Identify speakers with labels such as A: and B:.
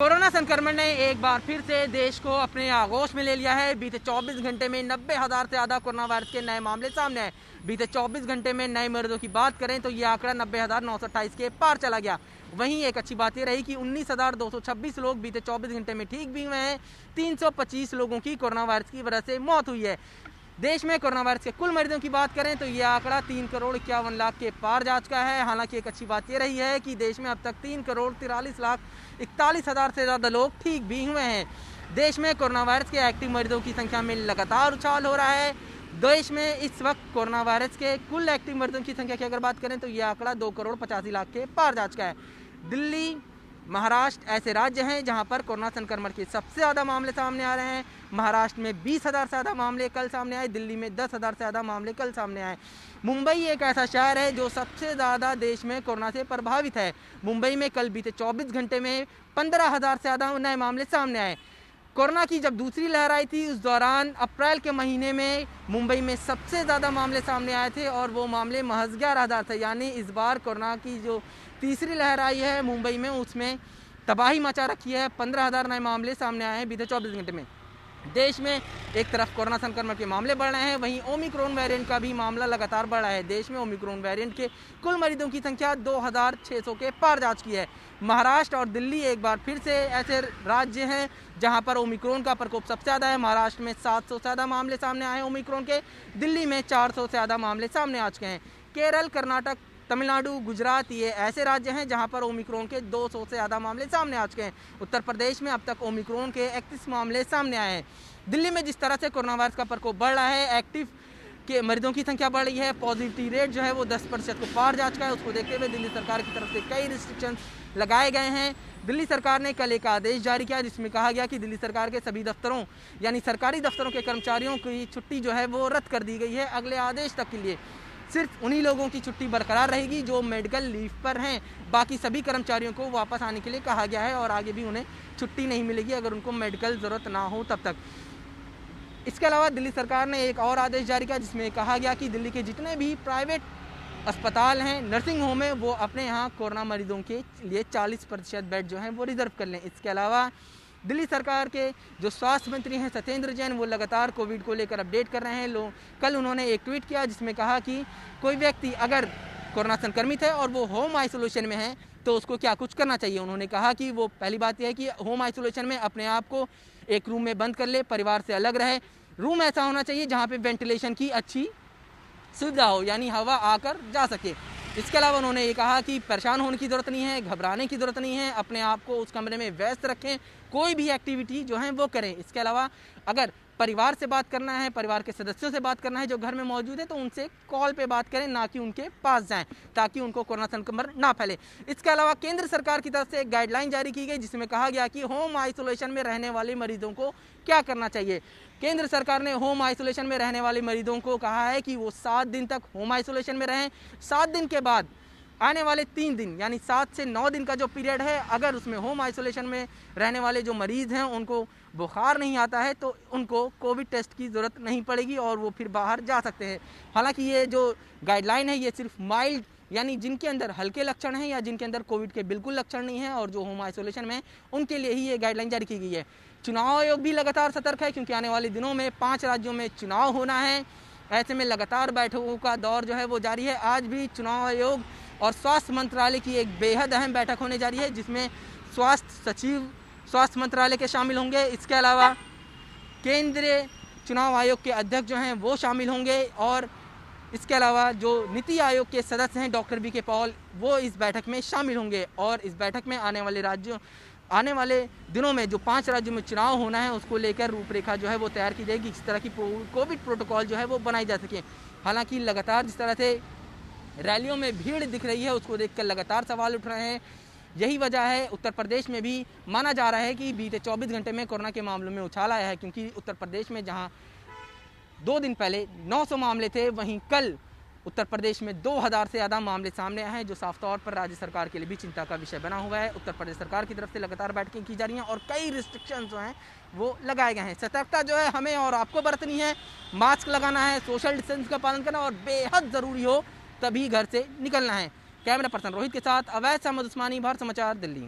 A: Corona संक्रमण ने एक बार फिर से देश को अपने आगोश में ले लिया है। बीते 24 घंटे में 90,000 से ज़्यादा कोरोना वायरस के नए मामले सामने आए। बीते 24 घंटे में नए मरीजों की बात करें तो ये आंकड़ा 90,928 के पार चला गया। वहीं एक अच्छी बात ये रही कि 19,226 लोग बीते 24 घंटे में ठीक भी हुए हैं। 325 लोगों की कोरोना वायरस की वजह से मौत हुई है। देश में कोरोना वायरस के कुल मरीजों की बात करें तो ये आंकड़ा 3,51,00,000 के पार जा चुका है। हालांकि एक अच्छी बात ये रही है कि देश में अब तक 3,43,41,000 से ज़्यादा लोग ठीक भी हुए हैं। देश में कोरोना वायरस के एक्टिव मरीजों की संख्या में लगातार उछाल हो रहा है। देश में इस वक्त कोरोना वायरस के कुल एक्टिव मरीजों की संख्या की अगर बात करें तो ये आंकड़ा 2,85,00,000 के पार जा चुका है। दिल्ली, महाराष्ट्र ऐसे राज्य हैं जहां पर कोरोना संक्रमण के सबसे ज़्यादा मामले सामने आ रहे हैं। महाराष्ट्र में 20,000 से ज़्यादा मामले कल सामने आए। दिल्ली में 10,000 से ज़्यादा मामले कल सामने आए। मुंबई एक ऐसा शहर है जो सबसे ज़्यादा देश में कोरोना से प्रभावित है। मुंबई में कल बीते 24 घंटे में 15,000 से ज़्यादा नए मामले सामने आए। कोरोना की जब दूसरी लहर आई थी उस दौरान अप्रैल के महीने में मुंबई में सबसे ज़्यादा मामले सामने आए थे और वो मामले महज 11,000 थे। यानी इस बार कोरोना की जो तीसरी लहर आई है मुंबई में उसमें तबाही मचा रखी है। 15,000 नए मामले सामने आए हैं बीते 24 घंटे में। देश में एक तरफ कोरोना संक्रमण के मामले बढ़ रहे हैं, वहीं ओमिक्रॉन वेरिएंट का भी मामला लगातार बढ़ रहा है। देश में ओमिक्रॉन वेरिएंट के कुल मरीजों की संख्या 2,600 के पार जा चुकी है। महाराष्ट्र और दिल्ली एक बार फिर से ऐसे राज्य हैं जहां पर ओमिक्रॉन का प्रकोप सबसे ज़्यादा है। महाराष्ट्र में 700 से ज़्यादा मामले सामने आए ओमिक्रॉन के, दिल्ली में 400 से ज़्यादा मामले सामने आ चुके हैं। केरल, कर्नाटक, तमिलनाडु, गुजरात ये ऐसे राज्य हैं जहां पर ओमिक्रॉन के 200 से ज़्यादा मामले सामने आ चुके हैं। उत्तर प्रदेश में अब तक ओमिक्रॉन के 31 मामले सामने आए हैं। दिल्ली में जिस तरह से कोरोना वायरस का प्रकोप बढ़ रहा है, एक्टिव के मरीजों की संख्या बढ़ रही है, पॉजिटिविटी रेट जो है वो 10% को पार जा चुका है। उसको देखते हुए दिल्ली सरकार की तरफ से कई रिस्ट्रिक्शंस लगाए गए हैं। दिल्ली सरकार ने कल एक आदेश जारी किया जिसमें कहा गया कि दिल्ली सरकार के सभी दफ्तरों यानी सरकारी दफ्तरों के कर्मचारियों की छुट्टी जो है वो रद्द कर दी गई है अगले आदेश तक के लिए। सिर्फ उन्हीं लोगों की छुट्टी बरकरार रहेगी जो मेडिकल लीव पर हैं। बाकी सभी कर्मचारियों को वापस आने के लिए कहा गया है और आगे भी उन्हें छुट्टी नहीं मिलेगी अगर उनको मेडिकल ज़रूरत ना हो तब तक। इसके अलावा दिल्ली सरकार ने एक और आदेश जारी किया जिसमें कहा गया कि दिल्ली के जितने भी प्राइवेट अस्पताल हैं, नर्सिंग होम है, वो अपने यहाँ कोरोना मरीजों के लिए 40% बेड जो हैं वो रिजर्व कर लें। इसके अलावा दिल्ली सरकार के जो स्वास्थ्य मंत्री हैं सत्येंद्र जैन, वो लगातार कोविड को लेकर अपडेट कर रहे हैं। कल उन्होंने एक ट्वीट किया जिसमें कहा कि कोई व्यक्ति अगर कोरोना संक्रमित है और वो होम आइसोलेशन में है तो उसको क्या कुछ करना चाहिए। उन्होंने कहा कि वो पहली बात यह है कि होम आइसोलेशन में अपने आप को एक रूम में बंद कर ले, परिवार से अलग रहे। रूम ऐसा होना चाहिए जहाँ पे वेंटिलेशन की अच्छी सुविधा हो, यानी हवा आकर जा सके। इसके अलावा उन्होंने ये कहा कि परेशान होने की ज़रूरत नहीं है, घबराने की ज़रूरत नहीं है, अपने आप को उस कमरे में व्यस्त रखें, कोई भी एक्टिविटी जो है वो करें। इसके अलावा अगर परिवार से बात करना है, परिवार के सदस्यों से बात करना है जो घर में मौजूद है, तो उनसे कॉल पे बात करें, ना कि उनके पास जाएं, ताकि उनको कोरोना संक्रमण ना फैले। इसके अलावा केंद्र सरकार की तरफ से एक गाइडलाइन जारी की गई जिसमें कहा गया कि होम आइसोलेशन में रहने वाले मरीजों को क्या करना चाहिए। केंद्र सरकार ने होम आइसोलेशन में रहने वाले मरीजों को कहा है कि वो 7 दिन तक होम आइसोलेशन में रहें। 7 दिन के बाद आने वाले 3 दिन यानी 7 से 9 दिन का जो पीरियड है, अगर उसमें होम आइसोलेशन में रहने वाले जो मरीज़ हैं उनको बुखार नहीं आता है तो उनको कोविड टेस्ट की ज़रूरत नहीं पड़ेगी और वो फिर बाहर जा सकते हैं। हालांकि ये जो गाइडलाइन है ये सिर्फ माइल्ड यानी जिनके अंदर हल्के लक्षण हैं या जिनके अंदर कोविड के बिल्कुल लक्षण नहीं हैं और जो होम आइसोलेशन में उनके लिए ही ये गाइडलाइन जारी की गई है। चुनाव आयोग भी लगातार सतर्क है क्योंकि आने वाले दिनों में 5 राज्यों में चुनाव होना है। ऐसे में लगातार बैठकों का दौर जो है वो जारी है। आज भी चुनाव आयोग और स्वास्थ्य मंत्रालय की एक बेहद अहम बैठक होने जा रही है जिसमें स्वास्थ्य सचिव स्वास्थ्य मंत्रालय के शामिल होंगे। इसके अलावा केंद्रीय चुनाव आयोग के अध्यक्ष जो हैं वो शामिल होंगे और इसके अलावा जो नीति आयोग के सदस्य हैं डॉक्टर बी के पॉल, वो इस बैठक में शामिल होंगे और इस बैठक में आने वाले दिनों में जो 5 राज्यों में चुनाव होना है उसको लेकर रूपरेखा जो है वो तैयार की जाएगी, किस तरह की कोविड प्रोटोकॉल जो है वो बनाई जा सके। हालांकि लगातार जिस तरह से रैलियों में भीड़ दिख रही है उसको देखकर लगातार सवाल उठ रहे हैं। यही वजह है उत्तर प्रदेश में भी माना जा रहा है कि बीते 24 घंटे में कोरोना के मामलों में उछाल आया है, क्योंकि उत्तर प्रदेश में जहां 2 दिन पहले 900 मामले थे, वहीं कल उत्तर प्रदेश में 2,000 से ज़्यादा मामले सामने आए हैं, जो साफ तौर पर राज्य सरकार के लिए भी चिंता का विषय बना हुआ है। उत्तर प्रदेश सरकार की तरफ से लगातार बैठकें की जा रही हैं और कई रिस्ट्रिक्शन जो हैं वो लगाए गए हैं। सतर्कता जो है हमें और आपको बरतनी है, मास्क लगाना है, सोशल डिस्टेंस का पालन करना और बेहद ज़रूरी हो तभी घर से निकलना है। कैमरा पर्सन रोहित के साथ अवैध अहमद उस्मानी, भारत समाचार, दिल्ली।